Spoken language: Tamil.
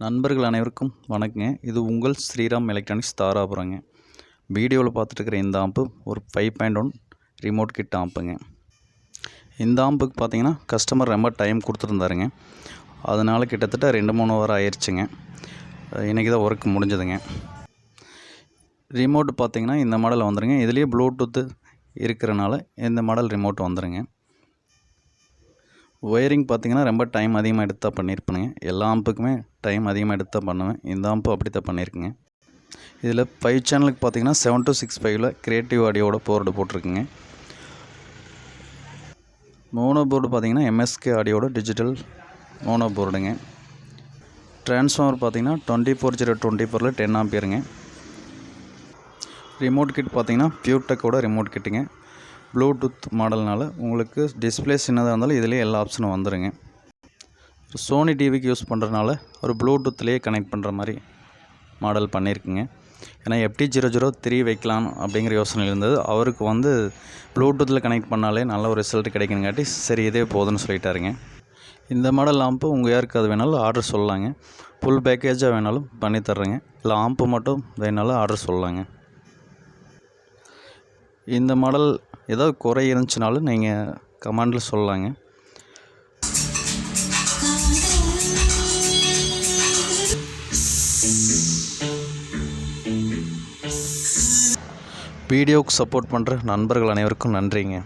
நண்பர்கள் அனைவருக்கும் வணக்கங்க. இது உங்கள் ஸ்ரீராம் எலக்ட்ரானிக்ஸ் தாராபுரங்க. வீடியோவில் பார்த்துட்டு இருக்கிற இந்த ஆம்பு ஒரு 5.1 ரிமோட் கிட் ஆம்புங்க. இந்த ஆம்புக்கு பார்த்தீங்கன்னா கஸ்டமர் ரொம்ப டைம் கொடுத்துருந்தாருங்க. அதனால் கிட்டத்தட்ட 2-3 வாரம் ஆயிடுச்சுங்க. இன்றைக்கி தான் ஒர்க் முடிஞ்சதுங்க. ரிமோட் பார்த்தீங்கன்னா இந்த மாடல் வந்துடுங்க. இதுலேயே ப்ளூடூத்து இருக்கிறனால இந்த மாடல் ரிமோட் வந்துடுங்க. ஒயரிங் பார்த்திங்கன்னா ரொம்ப டைம் அதிகமாக எடுத்து தான் பண்ணியிருப்பேனுங்க. எல்லா ஆம்புக்குமே டைம் அதிகமாக எடுத்து தான் பண்ணுவேன். இந்த ஆம்பு அப்படி தான் பண்ணியிருக்குங்க. இதில் 5 சேனலுக்கு பார்த்திங்கன்னா 7265 கிரியேட்டிவ் ஆடியோட போர்டு போட்டிருக்குங்க. மோனோ போர்டு பார்த்திங்கன்னா எம்எஸ்கே ஆடியோட டிஜிட்டல் மோனோ போர்டுங்க. ட்ரான்ஸ்ஃபார்மர் பார்த்திங்கன்னா 24024 10 ஆம்பியருங்க. ரிமோட் கிட் பார்த்திங்கன்னா பியூடெக்கோட ரிமோட் கிட்டுங்க. ப்ளூடூத் மாடல்னால் உங்களுக்கு டிஸ்பிளே சின்னதாக இருந்தாலும் இதிலே எல்லா ஆப்ஷனும் வந்துடுங்க. சோனி டிவிக்கு யூஸ் பண்ணுறதுனால ஒரு ப்ளூடூத்லேயே கனெக்ட் பண்ணுற மாதிரி மாடல் பண்ணியிருக்குங்க. ஏன்னா FT003 வைக்கலாம் அப்படிங்கிற யோசனை இருந்தது. அவருக்கு ப்ளூடூத்தில் கனெக்ட் பண்ணாலே நல்ல ஒரு ரிசல்ட் கிடைக்குங்காட்டி சரி இதே போதுன்னு சொல்லிட்டாருங்க. இந்த மாடல் ஆம்பு உங்கள் யாருக்கு அது வேணாலும் ஆர்டர் சொல்லலாங்க. ஃபுல் பேக்கேஜாக வேணாலும் பண்ணித்தர்றேங்க. இல்லை ஆம்பு மட்டும் வேணாலும் ஆர்டர் சொல்லலாங்க. இந்த மாடல் ஏதாவது குறை இருந்துச்சுனாலும் நீங்கள் கமெண்டில் சொல்லலாங்க. வீடியோவுக்கு சப்போர்ட் பண்ணுற நண்பர்கள் அனைவருக்கும் நன்றிங்க.